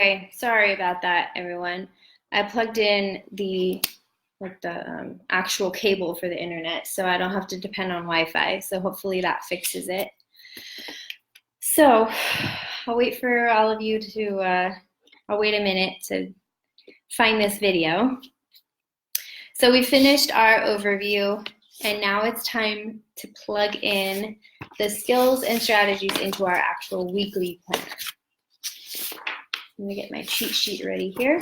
Okay, sorry about that, everyone. I plugged in the actual cable for the internet, so I don't have to depend on Wi-Fi. So hopefully that fixes it. So I'll wait for all of you to. I'll wait a minute to find this video. So we finished our overview, and now it's time to plug in the skills and strategies into our actual weekly planner. Let me get my cheat sheet ready here.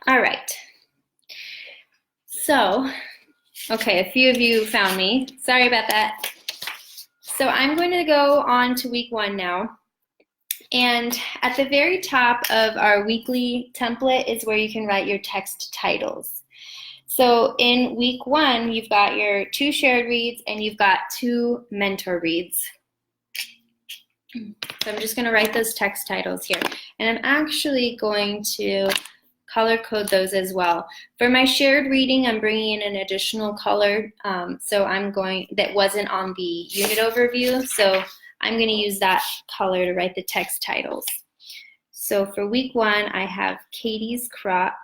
All right. So, okay, a few of you found me. Sorry about that. So I'm going to go on to week 1 now. And at the very top of our weekly template is where you can write your text titles. So in week 1, you've got your 2 shared reads and you've got 2 mentor reads. So I'm just going to write those text titles here. And I'm actually going to color code those as well. For my shared reading, I'm bringing in an additional color, that wasn't on the unit overview, so I'm going to use that color to write the text titles. So for week 1, I have Katie's Crop,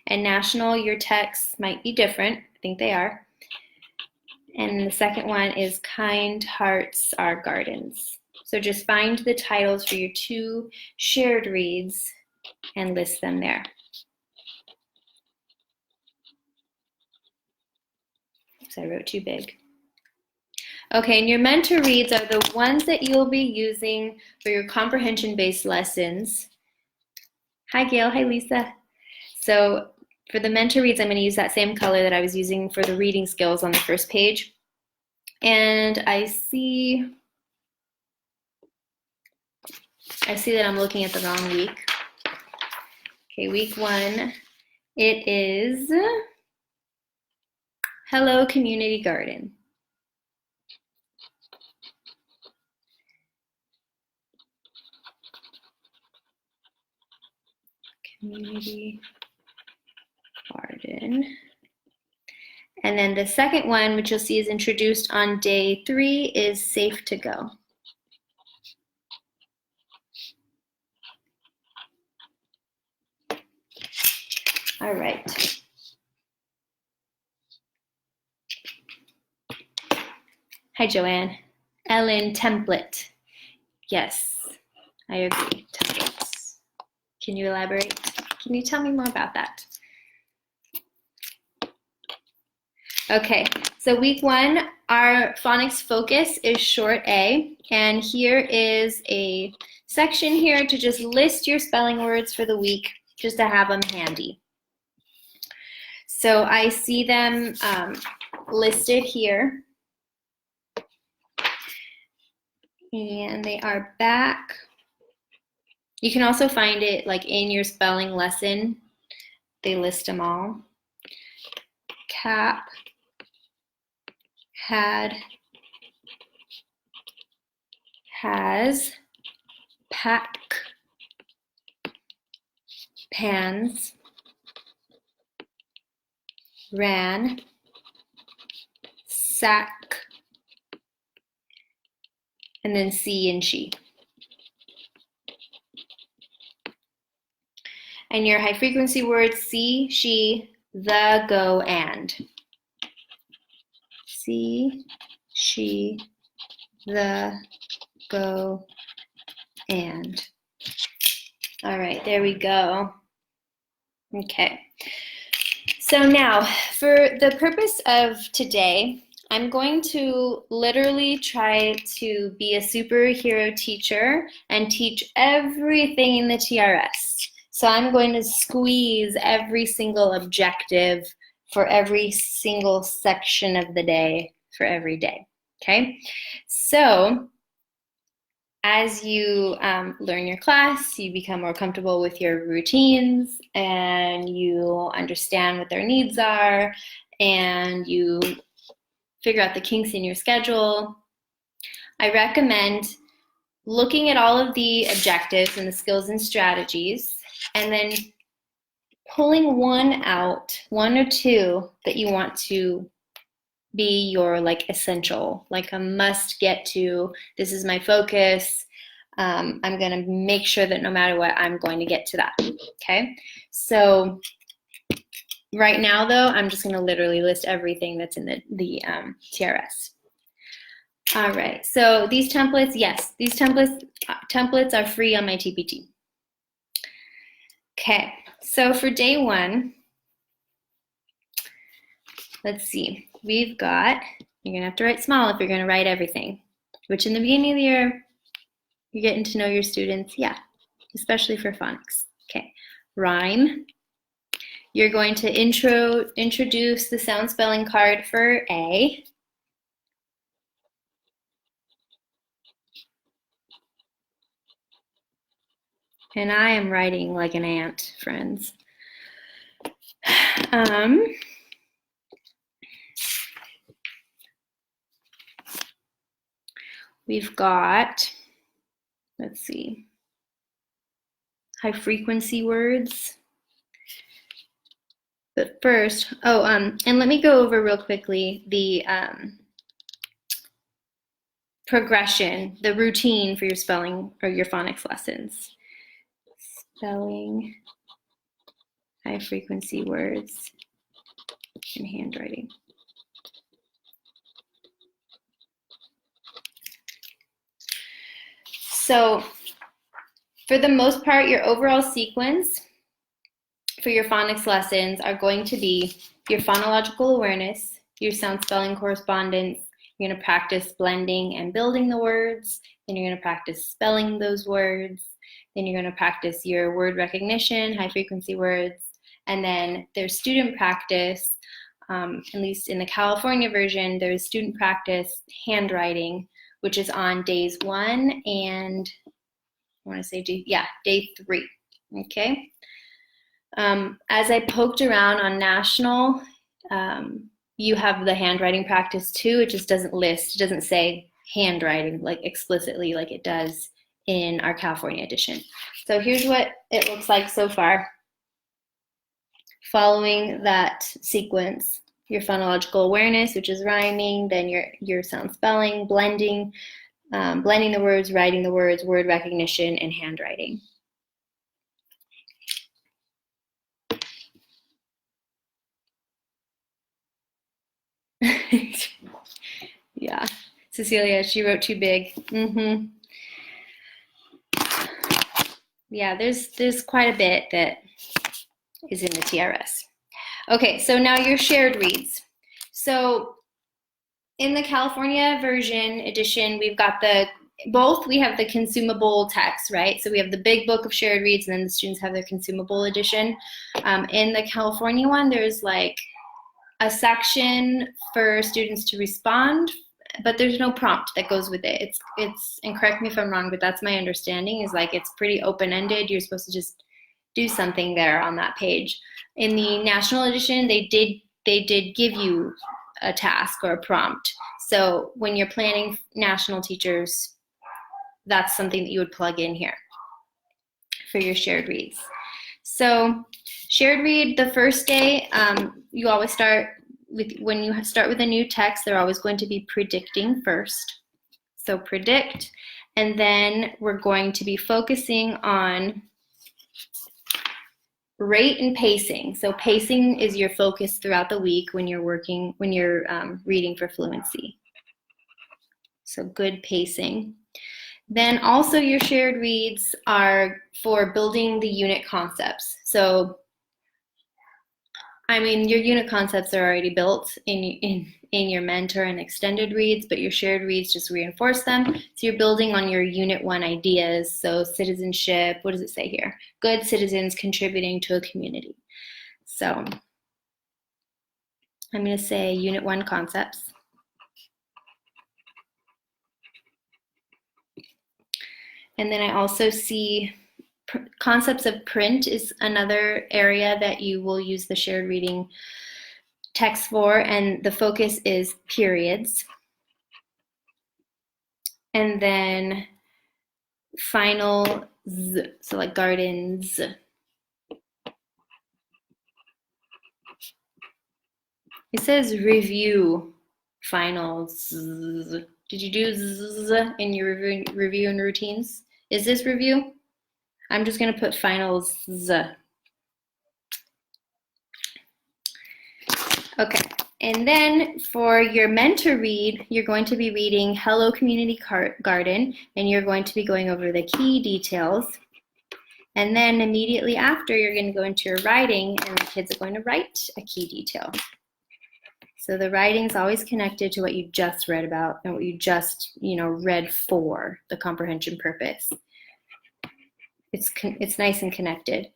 and National, your texts might be different. I think they are. And the second one is Kind Hearts Are Gardens. So just find the titles for your 2 shared reads and list them there. Oops, I wrote too big. Okay, and your mentor reads are the ones that you'll be using for your comprehension-based lessons. Hi, Gail. Hi, Lisa. So for the mentor reads, I'm going to use that same color that I was using for the reading skills on the first page. And I see that I'm looking at the wrong week. Okay, week 1, it is Hello Community Garden. Community Garden. And then the second one, which you'll see is introduced on day 3, is Safe to Go. All right. Hi, Joanne. Ellen, template. Yes, I agree. Templates. Can you elaborate? Can you tell me more about that? Okay, so week 1, our phonics focus is short A, and here is a section here to just list your spelling words for the week, just to have them handy. So I see them listed here, and they are back. You can also find it like in your spelling lesson. They list them all. Cap, had, has, pack, pans, ran, sack, and then she and she. And your high frequency words, see, she, the, go, and. See, she, the, go, and. All right, there we go. Okay. So now, for the purpose of today, I'm going to literally try to be a superhero teacher and teach everything in the TRS. So I'm going to squeeze every single objective for every single section of the day for every day, okay? So as you learn your class, you become more comfortable with your routines and you understand what their needs are and you figure out the kinks in your schedule. I recommend looking at all of the objectives and the skills and strategies and then pulling one out, one or two that you want to be your like essential, like a must get to. This is my focus. I'm going to make sure that no matter what, I'm going to get to that. Okay. So right now, though, I'm just going to literally list everything that's in the TRS. All right. So these templates, yes, these templates are free on my TPT. Okay. So for day one, let's see. We've got, you're going to have to write small if you're going to write everything, which in the beginning of the year, you're getting to know your students. Yeah, especially for phonics. Okay. Rhyme. You're going to introduce the sound spelling card for A. And I am writing like an ant, friends. We've got, let's see, high frequency words. But first, and let me go over real quickly the progression, the routine for your spelling or your phonics lessons. Spelling, high frequency words, and handwriting. So for the most part, your overall sequence for your phonics lessons are going to be your phonological awareness, your sound spelling correspondence. You're going to practice blending and building the words. Then you're going to practice spelling those words. Then you're going to practice your word recognition, high frequency words. And then there's student practice, at least in the California version, there's student practice handwriting, which is on days 1 and I want to say, day 3. Okay. As I poked around on national, you have the handwriting practice too. It just doesn't list, it doesn't say handwriting like explicitly like it does in our California edition. So here's what it looks like so far. Following that sequence, your phonological awareness, which is rhyming, then your sound spelling, blending, blending the words, writing the words, word recognition, and handwriting. Yeah, Cecilia, she wrote too big. Yeah, there's quite a bit that is in the TRS. Okay, so now your shared reads. So in the California version edition, we've got we have the consumable text, right? So we have the big book of shared reads and then the students have their consumable edition. In the California one, there's like a section for students to respond, but there's no prompt that goes with it. It's and correct me if I'm wrong, but that's my understanding, is like it's pretty open-ended. You're supposed to just do something there on that page. In the national edition, they did give you a task or a prompt. So when you're planning national teachers, that's something that you would plug in here for your shared reads. So shared read, the first day, you always start with, when you start with a new text, they're always going to be predicting first. So predict, and then we're going to be focusing on rate and pacing. So pacing is your focus throughout the week when you're reading for fluency. So good pacing. Then also your shared reads are for building the unit concepts. So, I mean, your unit concepts are already built in your mentor and extended reads, but your shared reads just reinforce them. So you're building on your unit 1 ideas. So citizenship, what does it say here? Good citizens contributing to a community. So I'm going to say unit 1 concepts. And then I also see concepts of print is another area that you will use the shared reading text for, and the focus is periods. And then final z, so like gardens. It says review finals. Did you do z in your review and routines? Is this review? I'm just going to put finals z. Okay, and then for your mentor read, you're going to be reading Hello Community Garden, and you're going to be going over the key details. And then immediately after, you're going to go into your writing, and the kids are going to write a key detail. So the writing is always connected to what you just read about and what you just, read for the comprehension purpose. It's nice and connected.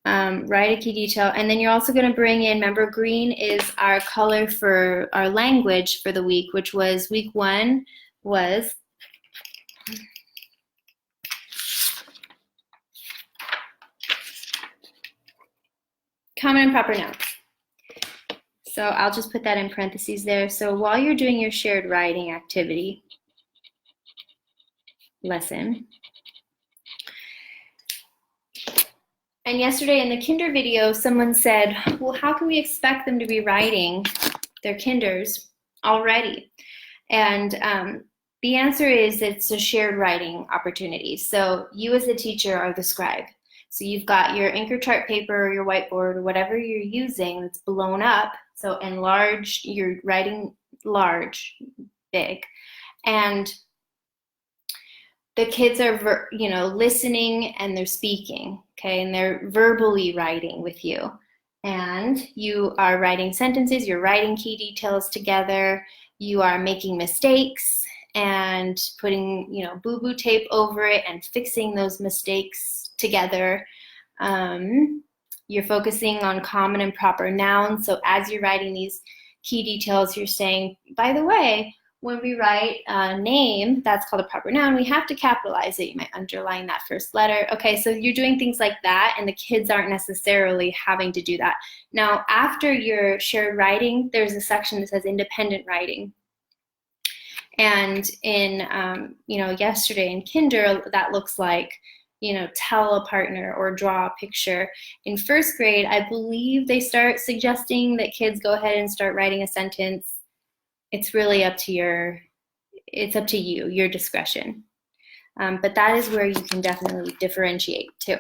Write a key detail, and then you're also going to bring in, remember green is our color for our language for the week, which was week 1 was common and proper nouns. So I'll just put that in parentheses there. So while you're doing your shared writing activity lesson, and yesterday in the kinder video, someone said, well, how can we expect them to be writing their kinders already? And the answer is it's a shared writing opportunity. So you as the teacher are the scribe. So you've got your anchor chart paper or your whiteboard or whatever you're using that's blown up. So enlarged, you're writing large, big. And the kids are, listening and they're speaking, okay? And they're verbally writing with you. And you are writing sentences, you're writing key details together, you are making mistakes and putting, boo-boo tape over it and fixing those mistakes together. You're focusing on common and proper nouns. So as you're writing these key details, you're saying, by the way, when we write a name, that's called a proper noun, we have to capitalize it. You might underline that first letter. Okay, so you're doing things like that, and the kids aren't necessarily having to do that. Now, after your shared writing, there's a section that says independent writing. And in, yesterday in kinder, that looks like, tell a partner or draw a picture. In first grade, I believe they start suggesting that kids go ahead and start writing a sentence. It's really up to you, your discretion. But that is where you can definitely differentiate too,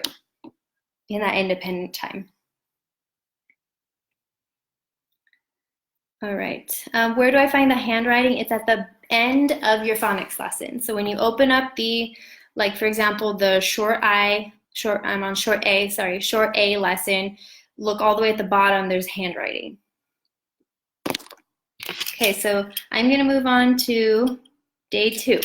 in that independent time. All right, where do I find the handwriting? It's at the end of your phonics lesson. So when you open up for example, the short A lesson, look all the way at the bottom, there's handwriting. Okay, so I'm gonna move on to day 2.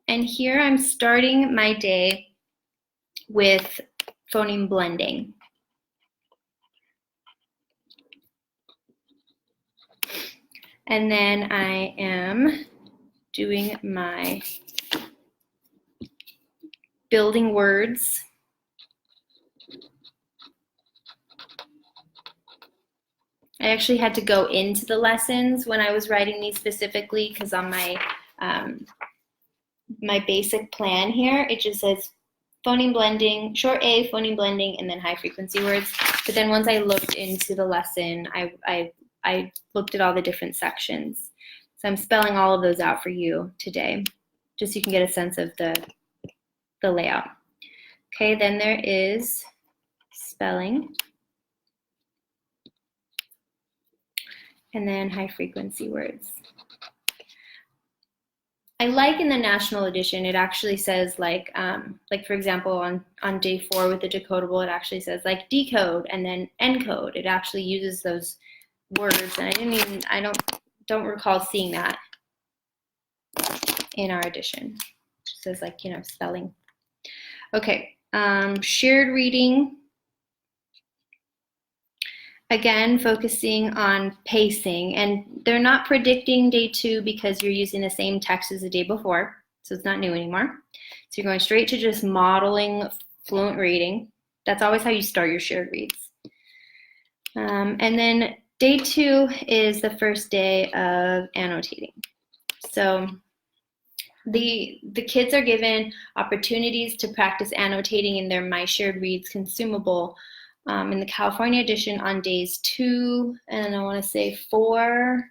And here I'm starting my day with phoneme blending. And then I am doing my building words. I actually had to go into the lessons when I was writing these specifically, because on my my basic plan here, it just says phoneme blending, short A, phoneme blending, and then high frequency words. But then once I looked into the lesson, I looked at all the different sections. So I'm spelling all of those out for you today, just so you can get a sense of the layout. Okay, then there is spelling, and then high frequency words. I like in the National Edition, it actually says like for example, on day 4 with the decodable, it actually says like decode and then encode. It actually uses those words, and I don't recall seeing that in our edition. It says like, spelling. Okay, shared reading. Again, focusing on pacing, and they're not predicting day 2 because you're using the same text as the day before, so it's not new anymore. So you're going straight to just modeling fluent reading. That's always how you start your shared reads. And then day 2 is the first day of annotating. So the kids are given opportunities to practice annotating in their My Shared Reads consumable in the California edition on days 2, and I want to say 4,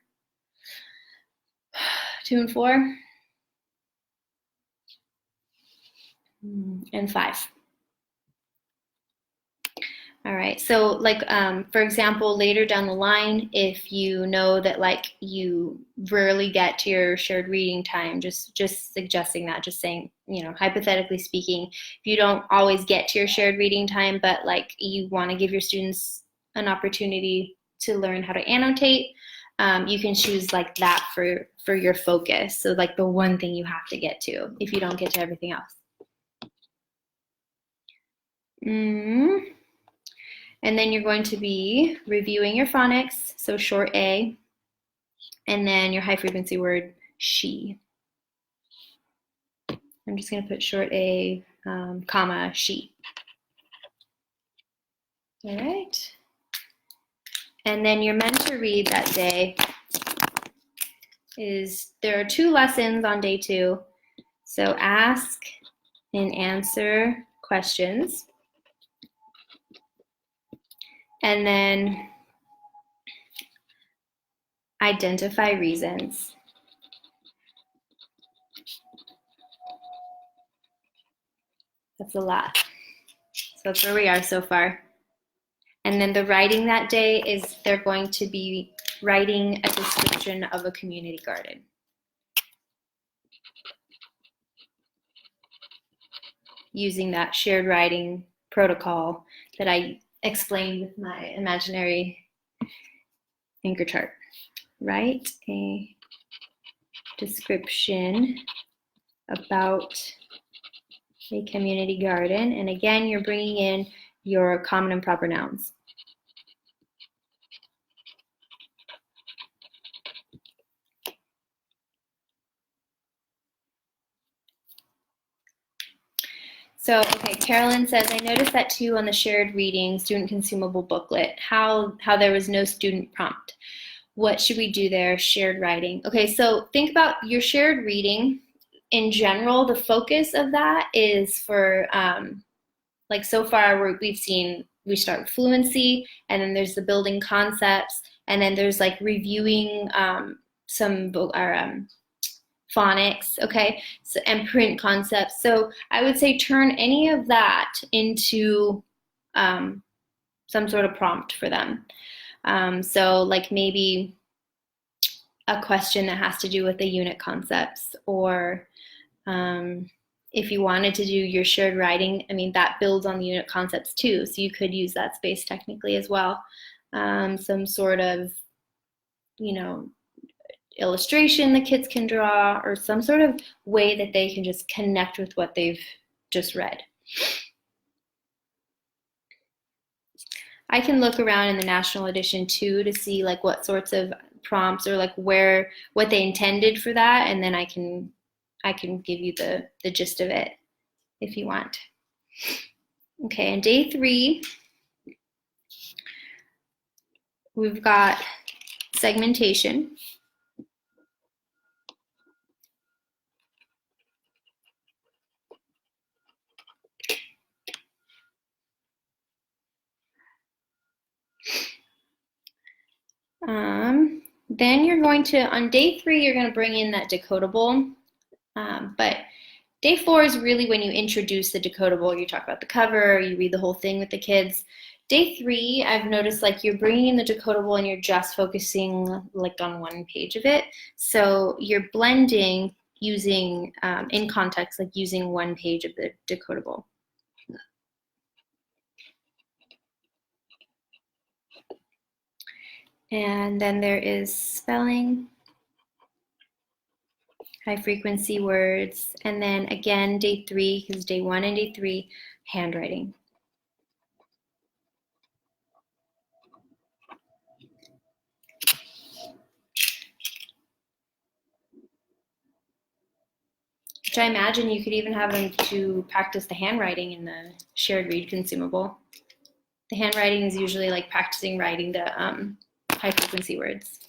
2 and 4, and 5. All right, so like, for example, later down the line, if you know that like you rarely get to your shared reading time, just suggesting that, just saying, you know, hypothetically speaking, if you don't always get to your shared reading time, but like you want to give your students an opportunity to learn how to annotate, you can choose like that for your focus. So like the one thing you have to get to if you don't get to everything else. And then you're going to be reviewing your phonics, so short A, and then your high frequency word, she. I'm just going to put short A, comma, she. All right. And then your mentor read that day is, there are 2 lessons on day 2. So ask and answer questions. And then identify reasons. That's a lot. So that's where we are so far. And then the writing that day is they're going to be writing a description of a community garden. Using that shared writing protocol that I explained with my imaginary anchor chart. Write a description about a community garden. And again, you're bringing in your common and proper nouns. So, okay, Carolyn says, I noticed that too on the shared reading student consumable booklet, how there was no student prompt. What should we do there? Shared writing. Okay, so think about your shared reading. In general, the focus of that is for, like so far we've seen, we start with fluency, and then there's the building concepts, and then there's like reviewing some phonics, okay, so, and print concepts. So I would say turn any of that into some sort of prompt for them. So like maybe a question that has to do with the unit concepts, or if you wanted to do your shared writing, I mean, that builds on the unit concepts too, so you could use that space technically as well. Some sort of, you know, illustration the kids can draw, or some sort of way that they can just connect with what they've just read. I can look around in the national edition too to see like what sorts of prompts, or like what they intended for that, and then I can give you the gist of it if you want. Okay, and day 3, we've got segmentation. Then you're going to, on day 3, you're going to bring in that decodable. But day 4 is really when you introduce the decodable. You talk about the cover, you read the whole thing with the kids. Day 3, I've noticed like you're bringing in the decodable and you're just focusing like on one page of it. So you're blending using, in context, like using one page of the decodable. And then there is spelling, high frequency words, and then again, day 3, because day 1 and day 3, handwriting. Which I imagine you could even have them to practice the handwriting in the shared read consumable. The handwriting is usually like practicing writing the high frequency words.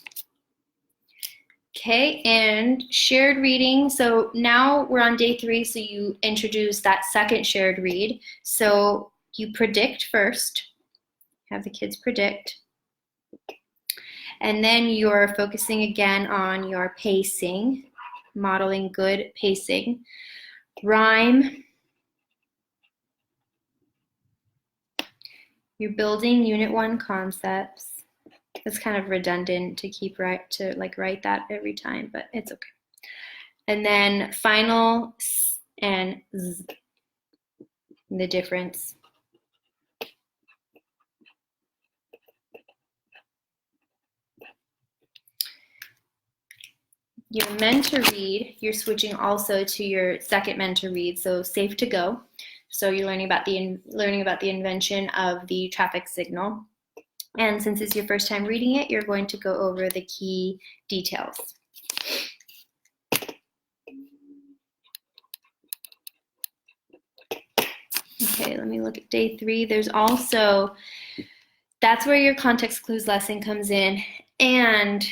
Okay, and shared reading. So now we're on day 3, so you introduce that second shared read. So you predict first, have the kids predict. And then you're focusing again on your pacing, modeling good pacing. Rhyme. You're building Unit 1 concepts. It's kind of redundant to write that every time, but it's okay. And then final and z, the difference. Your meant to read, you're switching also to your second meant to read, so safe to go. So you're learning about the invention of the traffic signal. And since it's your first time reading it, you're going to go over the key details. Okay, let me look at day 3. There's also, that's where your context clues lesson comes in, and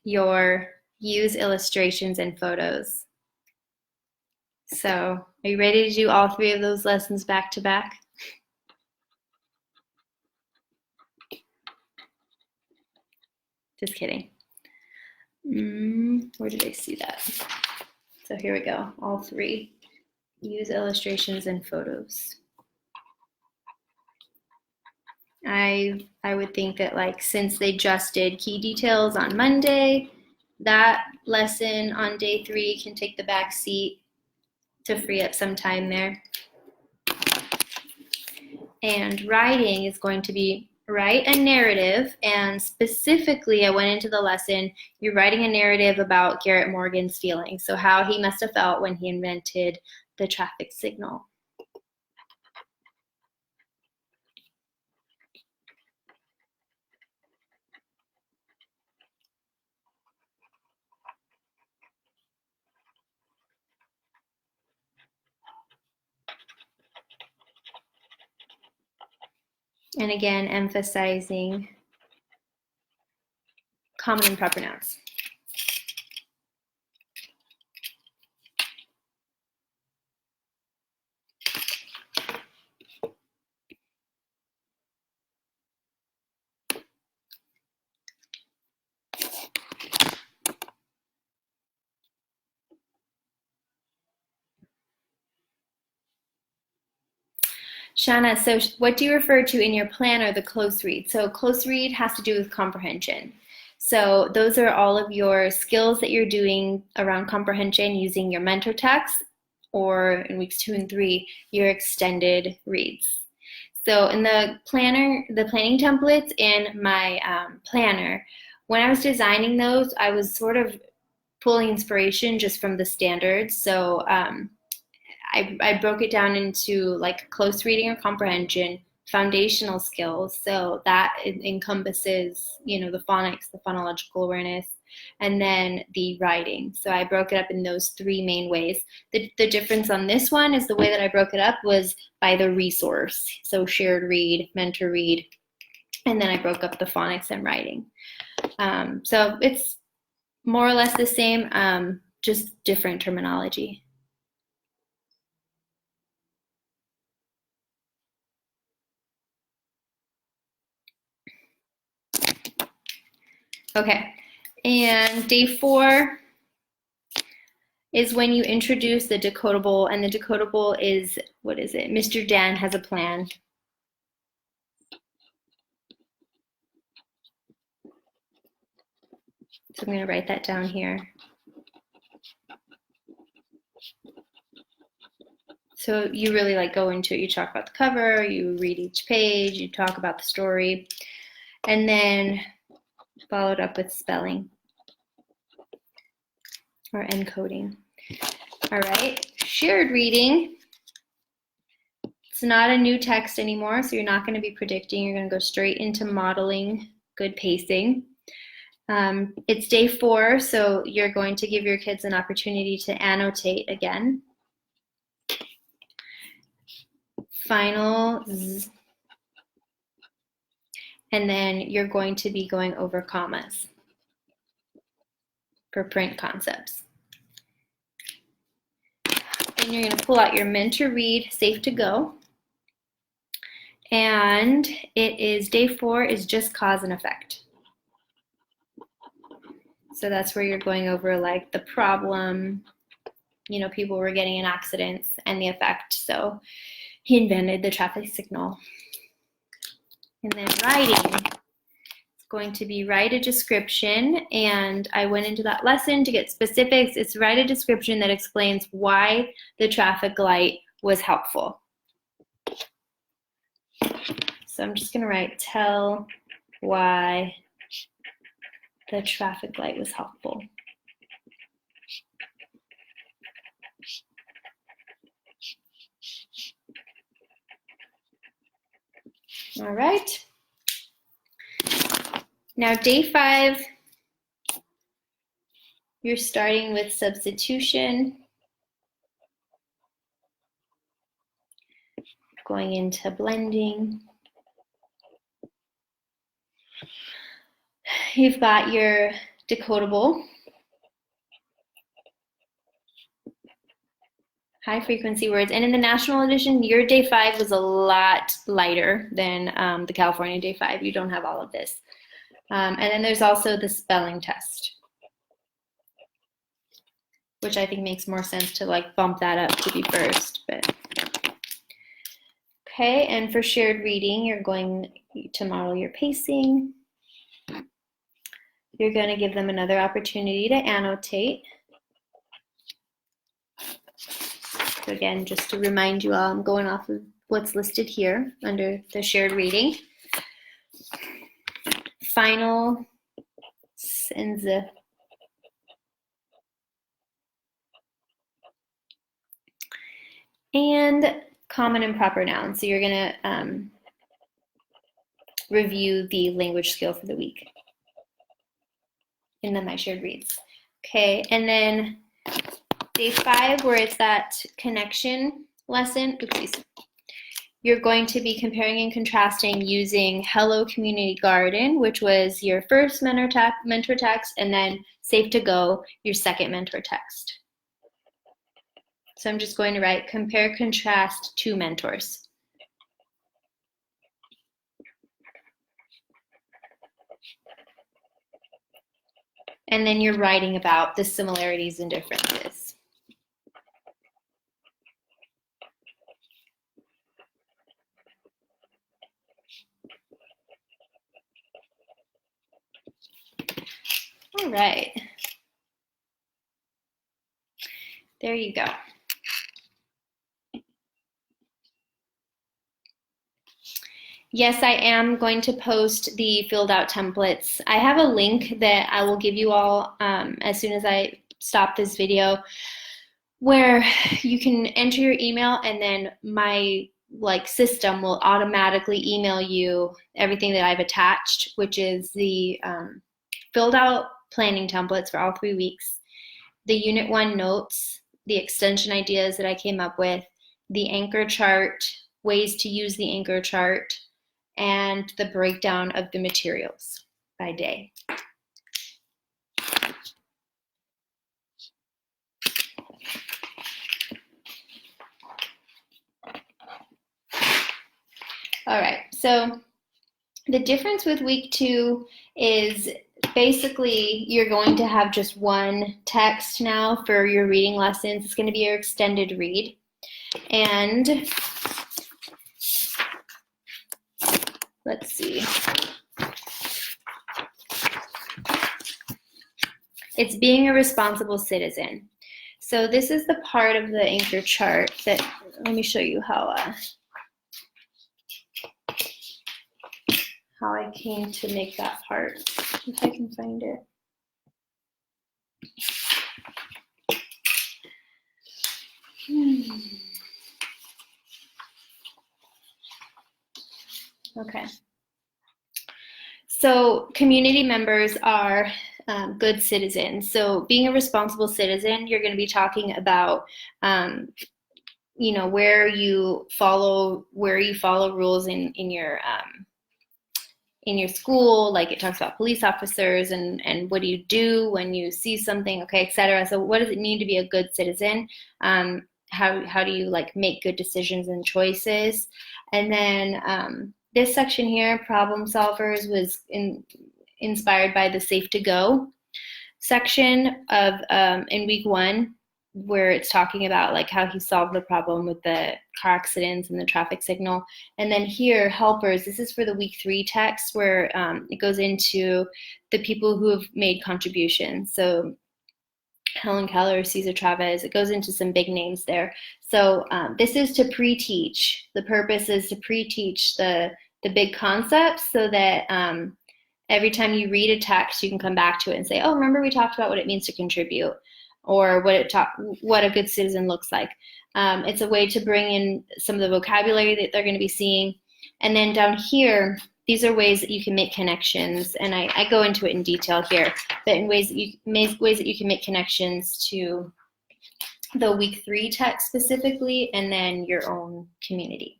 your use illustrations and photos. So, are you ready to do all 3 of those lessons back to back? Just kidding. Where did I see that? So here we go, all 3. Use illustrations and photos. I would think that, like, since they just did key details on Monday, that lesson on day 3 can take the back seat to free up some time there. And writing is going to be write a narrative, and specifically I went into the lesson, you're writing a narrative about Garrett Morgan's feelings, so how he must have felt when he invented the traffic signal. And again, emphasizing common and proper nouns. Shanna, so what do you refer to in your planner, the close read? So close read has to do with comprehension. So those are all of your skills that you're doing around comprehension using your mentor text, or in weeks 2 and 3, your extended reads. So in the planner, the planning templates in my planner, when I was designing those, I was sort of pulling inspiration just from the standards. So I broke it down into like close reading or comprehension, foundational skills. So that encompasses, the phonics, the phonological awareness, and then the writing. So I broke it up in those 3 main ways. The difference on this one is the way that I broke it up was by the resource. So shared read, mentor read, and then I broke up the phonics and writing. So it's more or less the same, just different terminology. Okay, and day 4 is when you introduce the decodable, and the decodable is, what is it? Mr. Dan has a plan. So I'm going to write that down here. So you really go into it. You talk about the cover, you read each page, you talk about the story, and then followed up with spelling or encoding. All right, shared reading. It's not a new text anymore, so you're not going to be predicting. You're going to go straight into modeling good pacing. It's day 4, so you're going to give your kids an opportunity to annotate again. Final Z. And then you're going to be going over commas for print concepts. Then you're going to pull out your meant to read, safe to go. And it is day 4 is just cause and effect. So that's where you're going over like the problem, you know, people were getting in accidents, and the effect. So he invented the traffic signal. And then writing, it's going to be write a description, and I went into that lesson to get specifics. It's write a description that explains why the traffic light was helpful. So I'm just gonna write, tell why the traffic light was helpful. All right. Now day 5, you're starting with substitution, going into blending. You've got your decodable, high frequency words, and in the National Edition, your day 5 was a lot lighter than the California day 5. You don't have all of this. And then there's also the spelling test, which I think makes more sense to like bump that up to be first. But okay, and for shared reading, you're going to model your pacing. You're going to give them another opportunity to annotate. So again, just to remind you all, I'm going off of what's listed here under the shared reading. Final sense. And common and proper nouns. So you're going to review the language skill for the week in the My Shared Reads. Okay, and then day 5, where it's that connection lesson, oopsies, you're going to be comparing and contrasting using Hello Community Garden, which was your first mentor text, and then Safe to Go, your second mentor text. So I'm just going to write compare, contrast two mentors. And then you're writing about the similarities and differences. All right. There you go. Yes, I am going to post the filled out templates. I have a link that I will give you all as soon as I stop this video, where you can enter your email, and then my system will automatically email you everything that I've attached, which is the filled out planning templates for all 3 weeks, the Unit 1 notes, the extension ideas that I came up with, the anchor chart, ways to use the anchor chart, and the breakdown of the materials by day. All right, so the difference with week 2 is basically you're going to have just one text now for your reading lessons. It's going to be your extended read. And let's see. It's being a responsible citizen. So this is the part of the anchor chart that, let me show you how I came to make that part, if I can find it. Okay. So community members are good citizens. So being a responsible citizen, you're going to be talking about, you know, where you follow rules in your school. Like it talks about police officers and what do you do when you see something, okay, etc. So what does it mean to be a good citizen? how do you like make good decisions and choices. And then this section here, problem solvers, was inspired by the Safe to Go section of in week 1, where it's talking about like how he solved the problem with the car accidents and the traffic signal. And then here, helpers, this is for the week 3 text, where it goes into the people who have made contributions. So Helen Keller, Cesar Chavez, it goes into some big names there. So this is to pre-teach. The purpose is to pre-teach the big concepts, so that every time you read a text, you can come back to it and say, oh, remember we talked about what it means to contribute, or what a good citizen looks like. It's a way to bring in some of the vocabulary that they're going to be seeing. And then down here, these are ways that you can make connections, and I go into it in detail here, but in ways that you can make connections to the week 3 text specifically, and then your own community.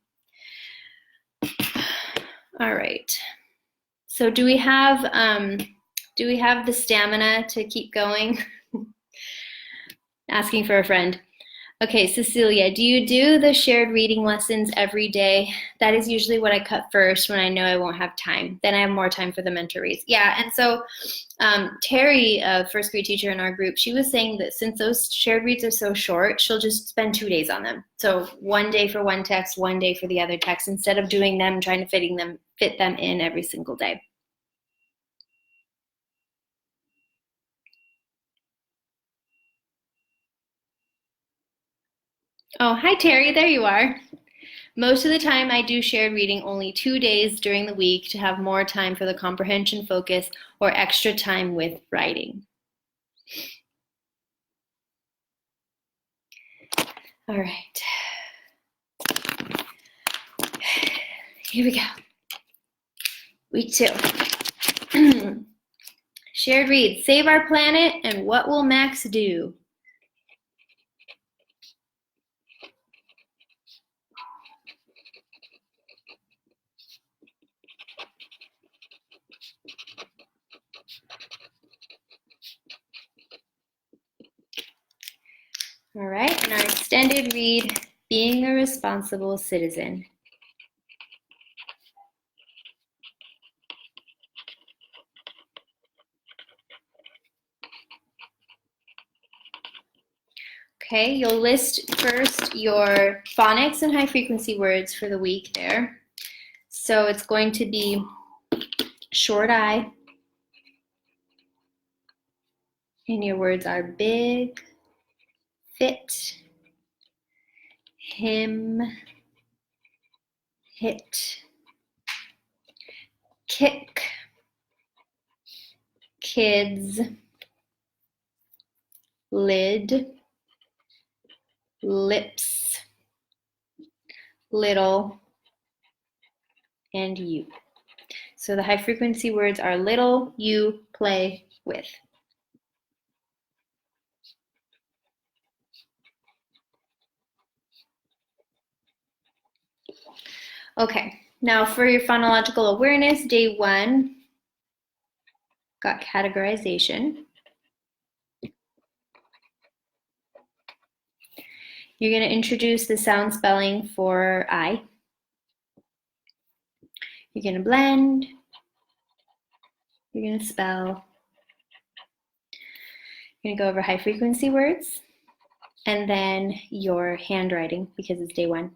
All right. So do we have the stamina to keep going? Asking for a friend. Okay, Cecilia, do you do the shared reading lessons every day? That is usually what I cut first when I know I won't have time. Then I have more time for the mentor reads. Yeah, and so Terry, a first grade teacher in our group, she was saying that since those shared reads are so short, she'll just spend 2 days on them. So 1 day for one text, 1 day for the other text, instead of doing them, trying to fit them in every single day. Oh, hi, Terry. There you are. Most of the time, I do shared reading only 2 days during the week to have more time for the comprehension focus or extra time with writing. All right. Here we go. Week 2. Shared read, Save Our Planet and What Will Max Do? All right, and our extended read, Being a Responsible Citizen. Okay, you'll list first your phonics and high frequency words for the week there. So it's going to be short I, and your words are big, fit, him, hit, kick, kids, lid, lips, little, and you. So the high frequency words are little, you, play, with. Okay, now for your phonological awareness, day 1, got categorization. You're going to introduce the sound spelling for I. You're going to blend. You're going to spell. You're going to go over high frequency words, and then your handwriting, because it's day 1.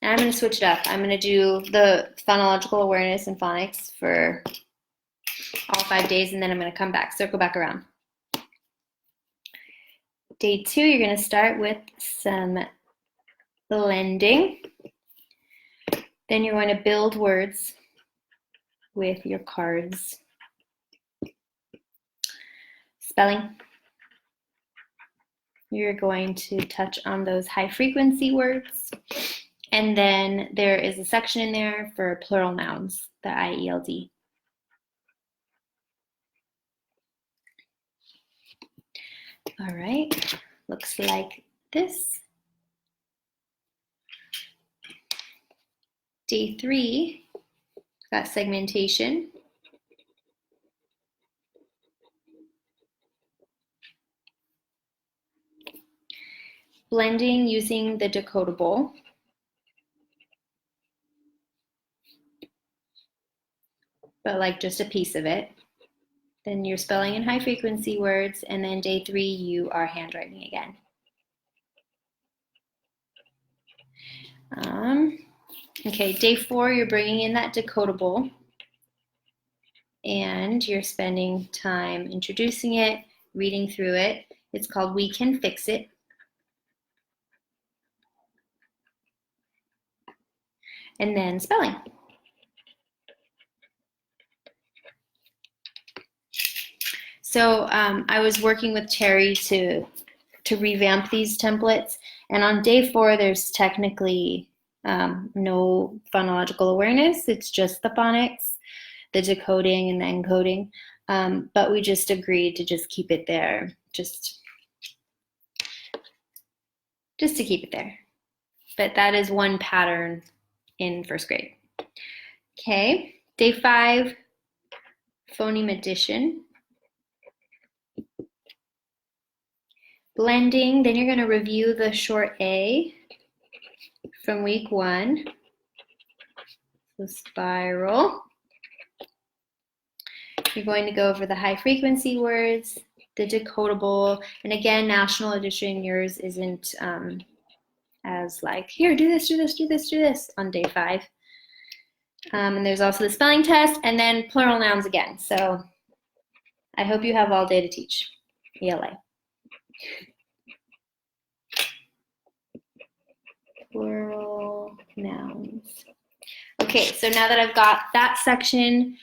And I'm going to switch it up. I'm going to do the phonological awareness and phonics for all 5 days, and then I'm going to come back, circle back around. Day 2, you're going to start with some blending. Then you're going to build words with your cards. Spelling. You're going to touch on those high frequency words. And then there is a section in there for plural nouns, the IELD. All right, looks like this. Day 3, got segmentation. blending using the decodable. But like just a piece of it. Then you're spelling in high frequency words, and then day 3, you are handwriting again. Okay, day 4, you're bringing in that decodable, and you're spending time introducing it, reading through it. It's called We Can Fix It. And then spelling. So I was working with Terry to revamp these templates, and on day 4, there's technically no phonological awareness. It's just the phonics, the decoding and the encoding, but we just agreed to just keep it there, just to keep it there. But that is one pattern in first grade. Okay, day 5, phoneme addition. Blending, then you're going to review the short A from week 1. So spiral. You're going to go over the high frequency words, the decodable, and again, national edition, yours isn't as like, here, do this, do this, do this, do this on day 5. And there's also the spelling test, and then plural nouns again. So I hope you have all day to teach ELA. Plural nouns. Okay, so now that I've got that section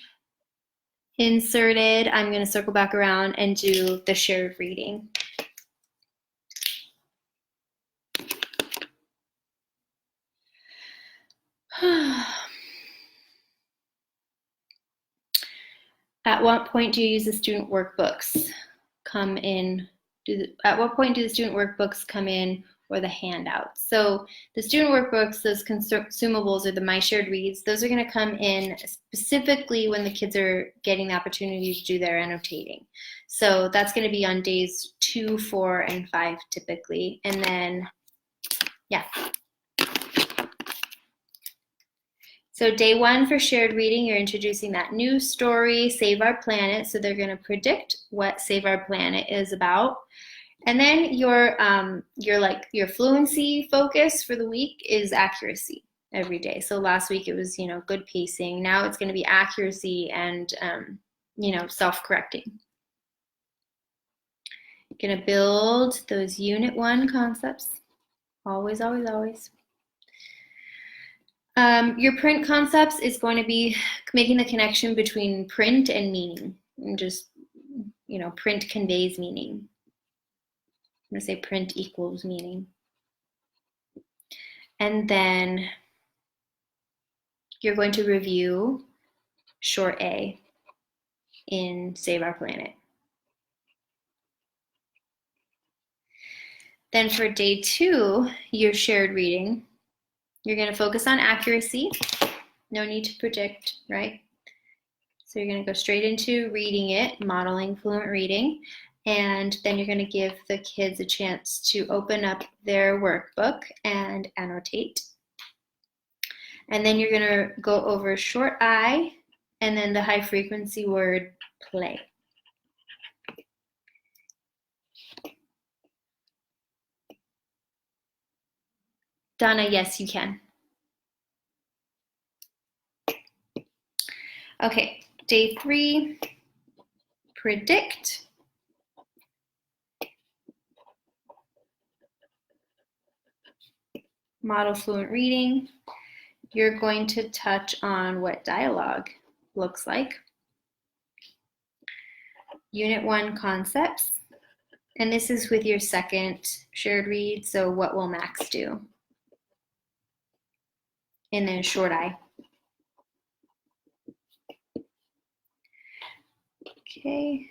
inserted, I'm going to circle back around and do the shared reading. At what point do you use the student workbooks come in? At what point do the student workbooks come in, or the handouts? So the student workbooks, those consumables, or the My Shared Reads, those are going to come in specifically when the kids are getting the opportunity to do their annotating. So that's going to be on days 2, 4, and 5 typically. And then, yeah. So day 1 for shared reading, you're introducing that new story, Save Our Planet. So they're going to predict what Save Our Planet is about. And then your fluency focus for the week is accuracy every day. So last week it was, good pacing. Now it's going to be accuracy and, self-correcting. You're going to build those Unit 1 concepts. Always, always, always. Your print concepts is going to be making the connection between print and meaning. And just, print conveys meaning. I'm going to say print equals meaning. And then you're going to review short A in Save Our Planet. Then for day 2, your shared reading, you're going to focus on accuracy. No need to predict, right? So you're going to go straight into reading it, modeling fluent reading, and then you're going to give the kids a chance to open up their workbook and annotate. And then you're going to go over short I and then the high frequency word play. Donna, yes, you can. Okay, day 3, predict. Model fluent reading. You're going to touch on what dialogue looks like. Unit 1 concepts. And this is with your second shared read, so what will Max do? And then short I. Okay.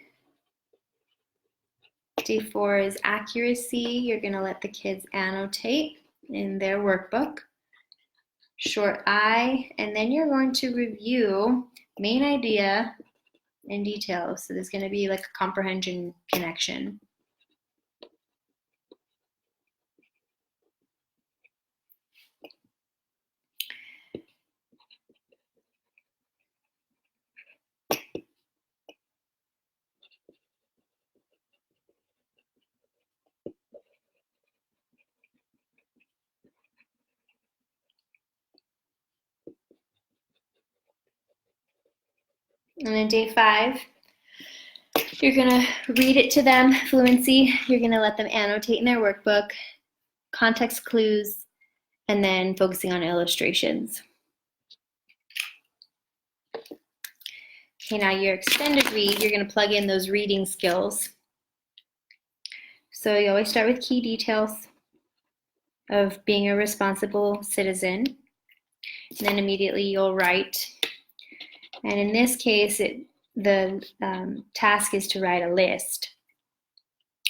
Day 4 is accuracy. You're going to let the kids annotate in their workbook. Short I, and then you're going to review main idea and details. So there's going to be like a comprehension connection. And then day 5, you're gonna read it to them, fluency. You're gonna let them annotate in their workbook, context clues, and then focusing on illustrations. Okay, now your extended read, you're gonna plug in those reading skills. So you always start with key details of being a responsible citizen. And then immediately you'll write. And in this case, the task is to write a list.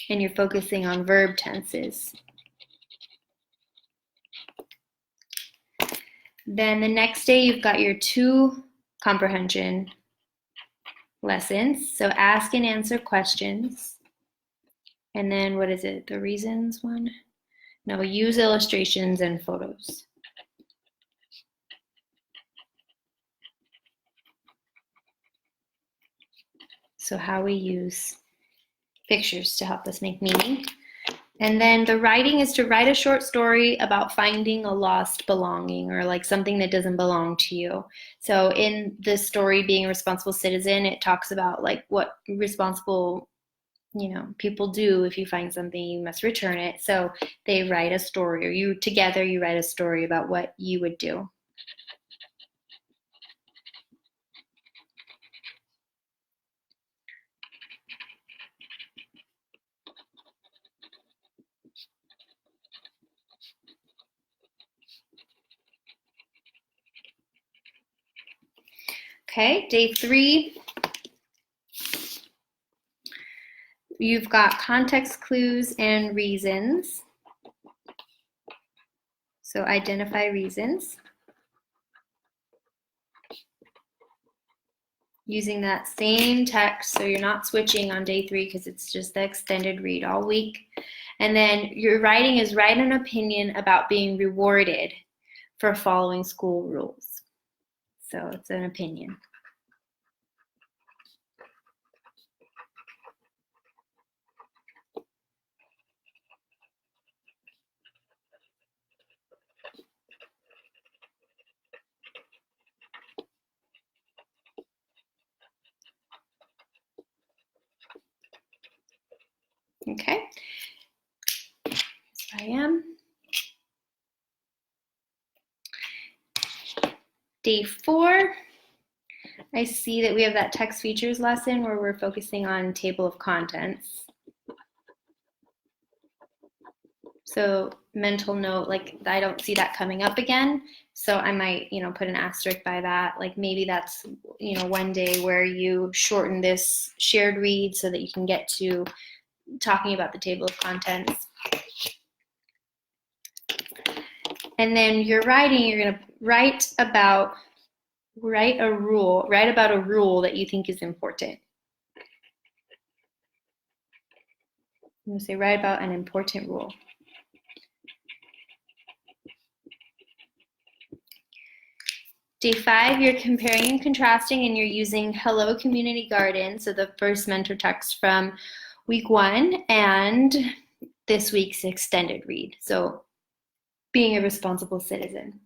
And you're focusing on verb tenses. Then the next day, you've got your 2 comprehension lessons. So ask and answer questions. And then what is it, the reasons one? No, use illustrations and photos. So how we use pictures to help us make meaning. And then the writing is to write a short story about finding a lost belonging or like something that doesn't belong to you. So in this story, Being a Responsible Citizen, it talks about like what responsible, people do. If you find something, you must return it. So they write a story, or you write a story about what you would do. Okay, day 3, you've got context clues and reasons. So identify reasons. Using that same text, so you're not switching on day 3 because it's just the extended read all week. And then your writing is write an opinion about being rewarded for following school rules. So it's an opinion. Okay, here I am. Day 4, I see that we have that text features lesson where we're focusing on table of contents. So mental note, like I don't see that coming up again. So I might, put an asterisk by that. Like maybe that's, one day where you shorten this shared read so that you can get to talking about the table of contents. And then you're writing, you're gonna write about a rule that you think is important. I'm gonna say write about an important rule. Day 5, you're comparing and contrasting, and you're using Hello Community Garden, so the first mentor text from week 1 and this week's extended read. So being a responsible citizen.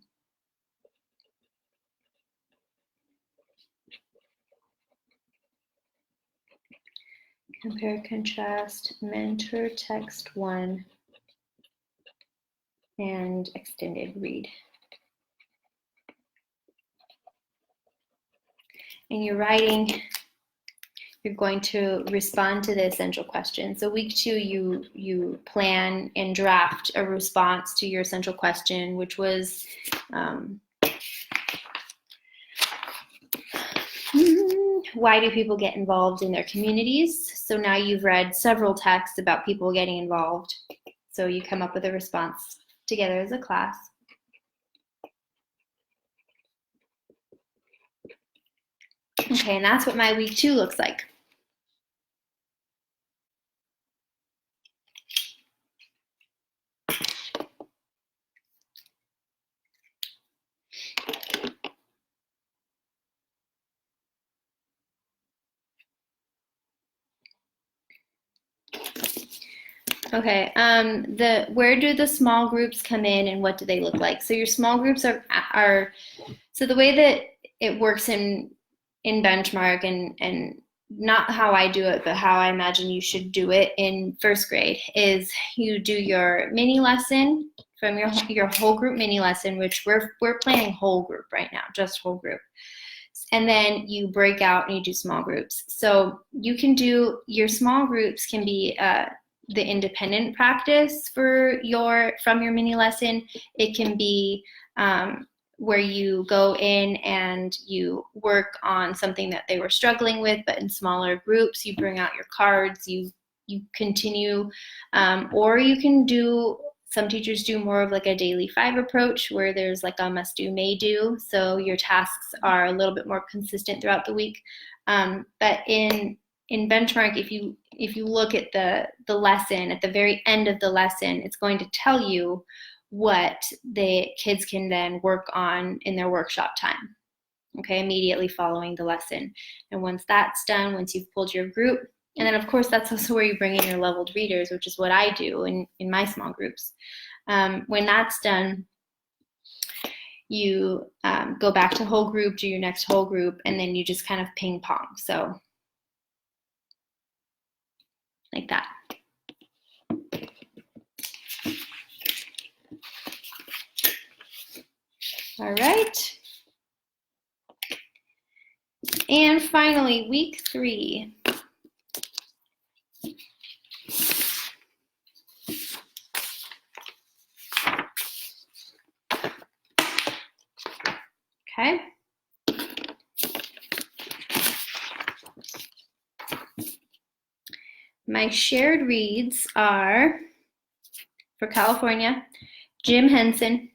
Compare, contrast, mentor text 1 and extended read. And you're writing, you're going to respond to the essential question. So week 2, you plan and draft a response to your essential question, which was why do people get involved in their communities? So now you've read several texts about people getting involved. So you come up with a response together as a class. Okay, and that's what my week 2 looks like. Okay, where do the small groups come in and what do they look like? So your small groups are so the way that it works in in Benchmark, and not how I do it, but how I imagine you should do it in first grade, is you do your mini lesson from your whole group mini lesson, which we're planning whole group right now, just whole group. And then you break out and you do small groups. So you can do, your small groups can be the independent practice from your mini lesson. It can be where you go in and you work on something that they were struggling with, but in smaller groups. You bring out your cards, you continue, or you can do, some teachers do more of like a daily 5 approach where there's like a must do, may do. So your tasks are a little bit more consistent throughout the week. But in Benchmark, if you look at the lesson, at the very end of the lesson, it's going to tell you what the kids can then work on in their workshop time, okay, immediately following the lesson. And once that's done, once you've pulled your group, and then of course that's also where you bring in your leveled readers, which is what I do in my small groups. When that's done, you go back to whole group, do your next whole group, and then you just kind of ping pong. So like that. All right. And finally, week 3. Okay. My shared reads are, for California, Jim Henson,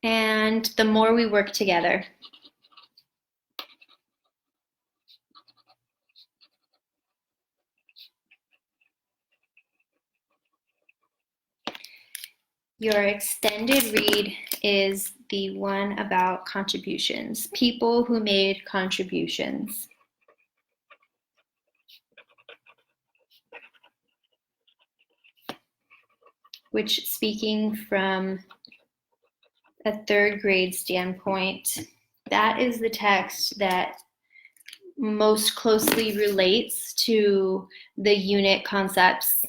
and The More We Work Together. Your extended read is the one about contributions, people who made contributions. Which, speaking from a 3rd grade standpoint, that is the text that most closely relates to the unit concepts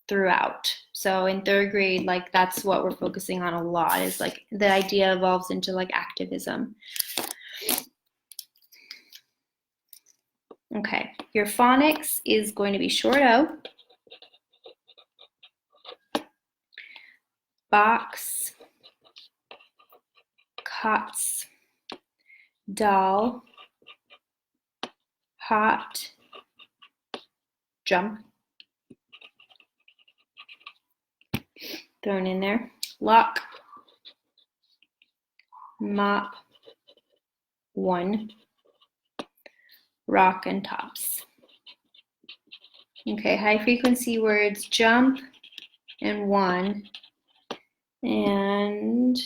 throughout. So in 3rd grade, like that's what we're focusing on a lot, is like the idea evolves into like activism. Okay, your phonics is going to be short O, box, cots, doll, hot, jump, thrown in there, lock, mop, 1, rock, and tops. Okay, high frequency words, jump and 1, and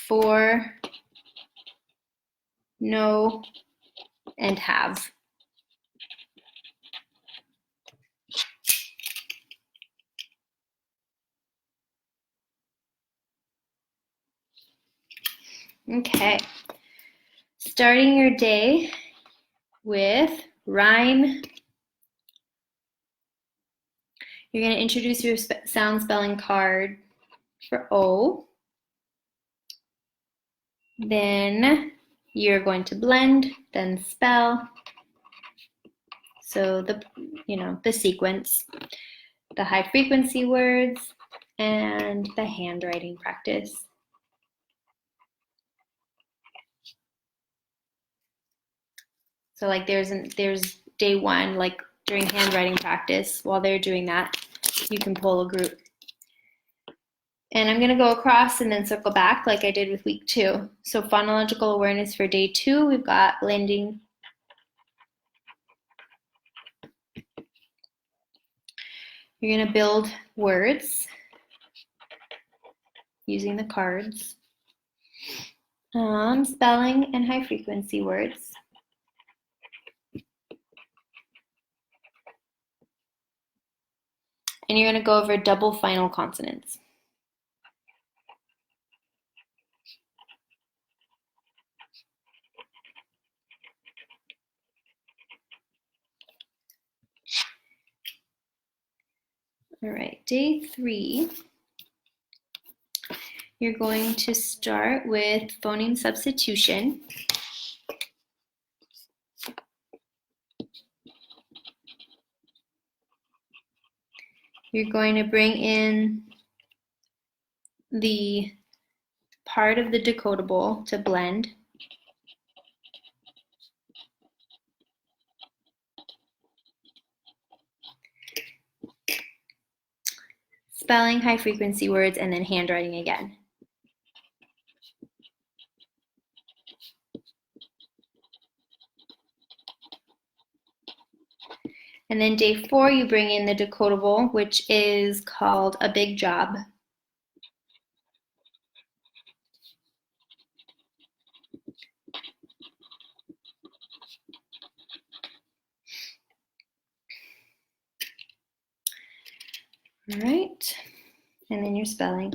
4, no, and have. Okay, starting your day with rhyme. You're going to introduce your sound spelling card for O. Then you're going to blend, then spell. So the sequence, the high frequency words, and the handwriting practice. So like there's day 1, like during handwriting practice, while they're doing that, you can pull a group. And I'm gonna go across and then circle back like I did with week 2. So phonological awareness for day 2, we've got blending. You're gonna build words using the cards. Spelling and high frequency words. And you're going to go over double final consonants. All right, day 3, you're going to start with phoneme substitution. You're going to bring in the part of the decodable to blend. Spelling, high frequency words, and then handwriting again. And then day 4, you bring in the decodable, which is called a big job. All right, and then your spelling.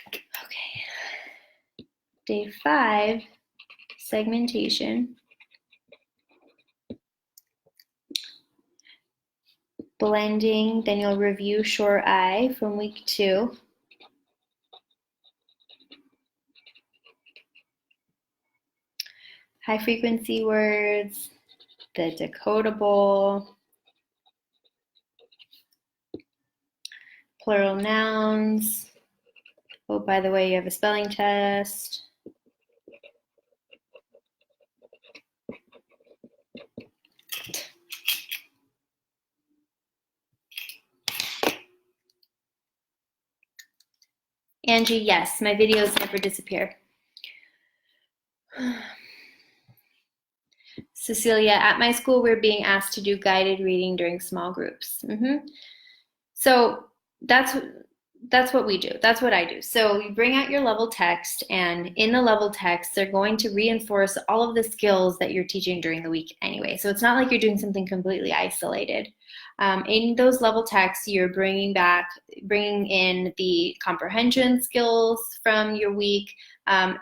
Okay, day 5, segmentation. Blending, then you'll review short I from week 2. High frequency words, the decodable, plural nouns. Oh, by the way, you have a spelling test. Angie, yes, my videos never disappear. Cecilia, at my school, we're being asked to do guided reading during small groups. So that's what we do. That's what I do. So you bring out your level text, and in the level text, they're going to reinforce all of the skills that you're teaching during the week anyway. So it's not like you're doing something completely isolated. In those level texts, you're bringing in the comprehension skills from your week.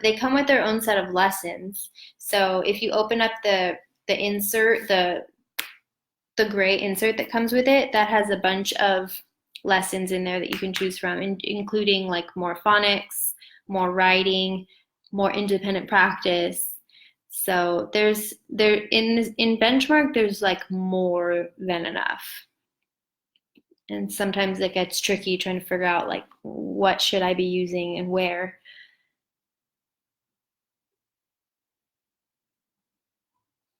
They come with their own set of lessons. So if you open up the insert, the gray insert that comes with it, that has a bunch of lessons in there that you can choose from, including like more phonics, more writing, more independent practice. So in Benchmark, there's like more than enough. And sometimes it gets tricky trying to figure out like what should I be using and where.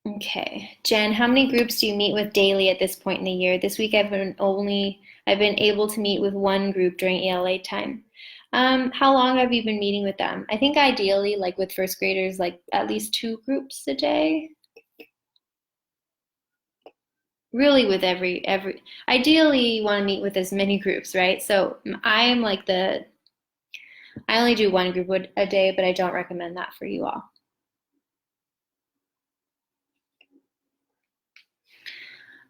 Okay, Jen, how many groups do you meet with daily at this point in the year? This week I've been able to meet with one group during ELA time. How long have you been meeting with them? I think ideally, like with first graders, like at least 2 groups a day. Really with ideally you want to meet with as many groups, right? So I only do 1 group a day, but I don't recommend that for you all.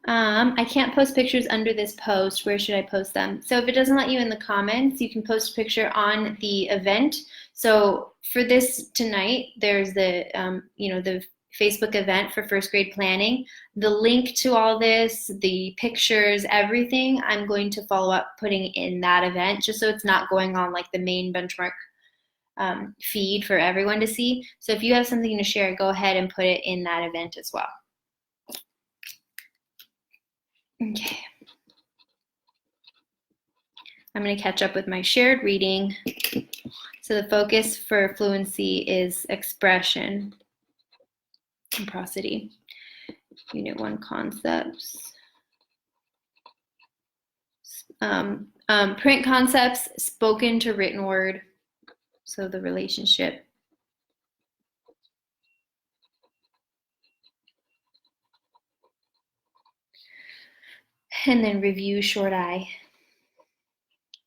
I can't post pictures under this post. Where should I post them? So if it doesn't let you in the comments, you can post a picture on the event. So for this tonight, there's the the Facebook event for first grade planning. The link to all this, the pictures, everything, I'm going to follow up putting in that event, just so it's not going on like the main Benchmark feed for everyone to see. So if you have something to share, go ahead and put it in that event as well. Okay. I'm going to catch up with my shared reading. So the focus for fluency is expression and prosody. Unit 1 concepts. Print concepts, spoken to written word. So the relationship. And then review short I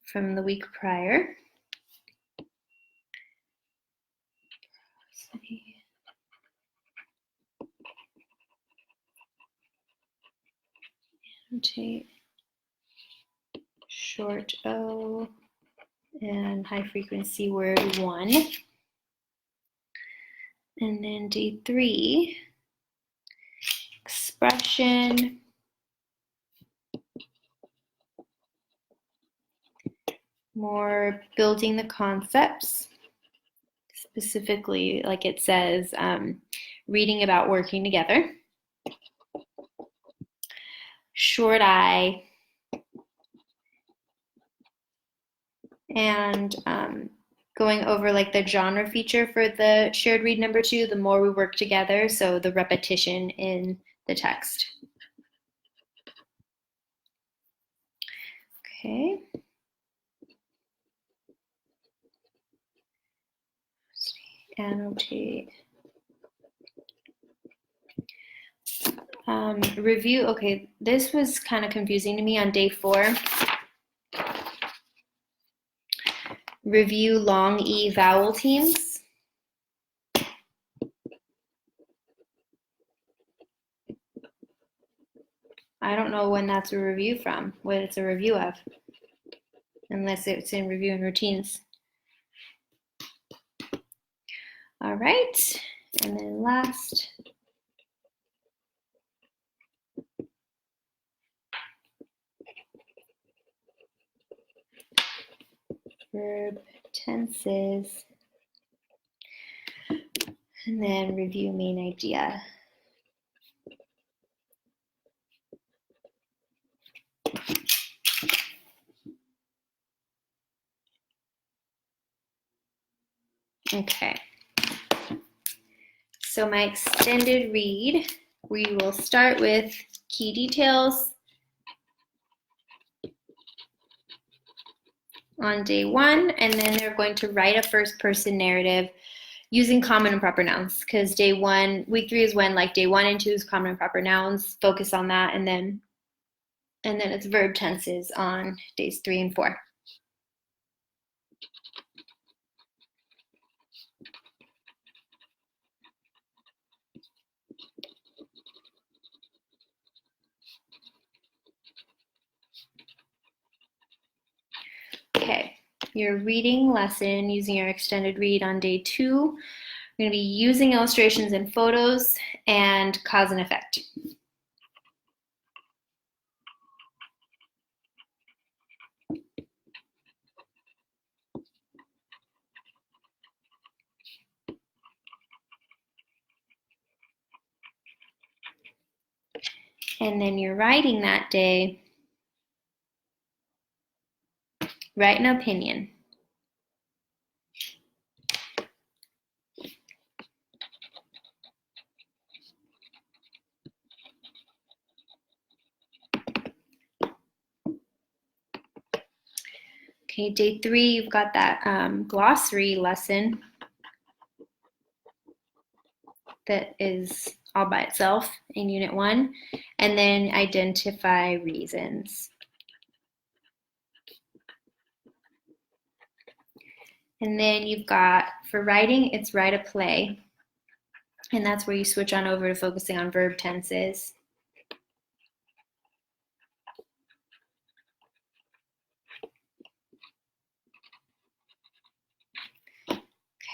from the week prior. Notate short O and high frequency word 1. And then day 3, expression. More building the concepts, specifically, like it says, reading about working together. Short I, and going over like the genre feature for the shared read number 2, the more we work together, so the repetition in the text. Okay. Annotate. Review, okay, this was kind of confusing to me on day 4. Review long E vowel teams. I don't know when that's a review from, what it's a review of, unless it's in review and routines. All right, and then last. Verb tenses, and then review main idea. Okay, so my extended read, we will start with key details on day 1, and then they're going to write a first person narrative using common and proper nouns, because day 1, week 3 is when like day 1 and 2 is common and proper nouns, focus on that, and then it's verb tenses on days 3 and 4. Okay, your reading lesson using your extended read on day 2, we're going to be using illustrations and photos and cause and effect. And then you're writing that day, write an opinion. Okay, day 3, you've got that glossary lesson that is all by itself in Unit 1, and then identify reasons. And then you've got, for writing, it's write a play, and that's where you switch on over to focusing on verb tenses.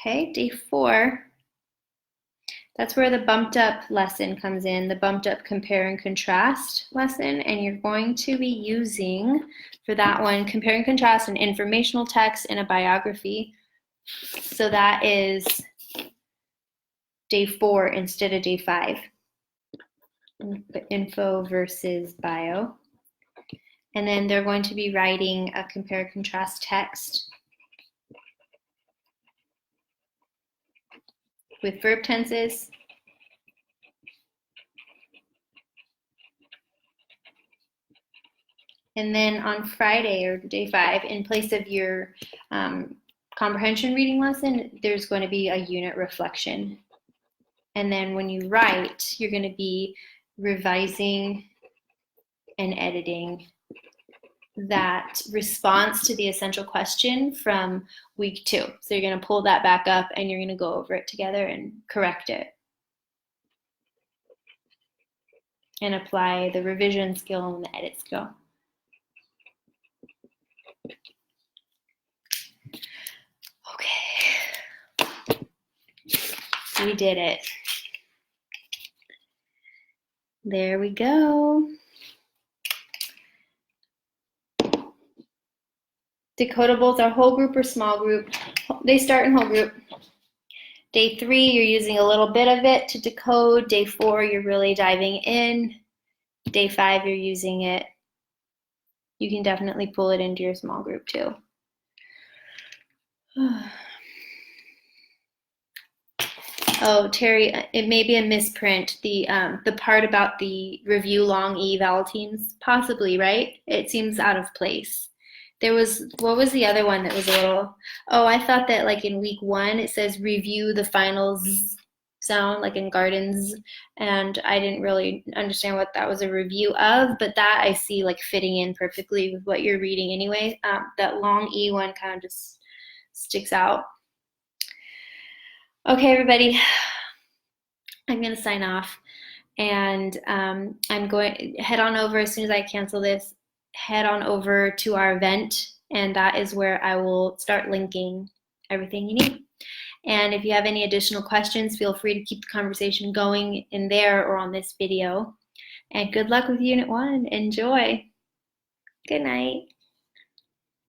Okay, day 4, that's where the bumped up lesson comes in, the bumped up compare and contrast lesson, and you're going to be using, for that one, compare and contrast an informational text and a biography. So that is day 4 instead of day 5. Info versus bio. And then they're going to be writing a compare and contrast text with verb tenses. And then on Friday, or day 5, in place of your comprehension reading lesson, there's going to be a unit reflection. And then when you write, you're going to be revising and editing that response to the essential question from week 2. So you're going to pull that back up and you're going to go over it together and correct it. and apply the revision skill and the edit skill. Okay, we did it. There we go. Decodables are whole group or small group. They start in whole group. Day 3, you're using a little bit of it to decode. Day 4, you're really diving in. Day 5, you're using it. You can definitely pull it into your small group too. Oh, Terry, it may be a misprint. The part about the review long eval teams, possibly, right? It seems out of place. There was, what was the other one that was a little, oh, I thought that like in week 1, it says review the finals sound, like in gardens, and I didn't really understand what that was a review of, but that I see like fitting in perfectly with what you're reading anyway. That long E one kind of just sticks out. Okay, everybody, I'm going to sign off, and I'm going to head on over as soon as I cancel this, head on over to our event, and that is where I will start linking everything you need. And if you have any additional questions, feel free to keep the conversation going in there or on this video. And good luck with Unit 1. Enjoy. Good night.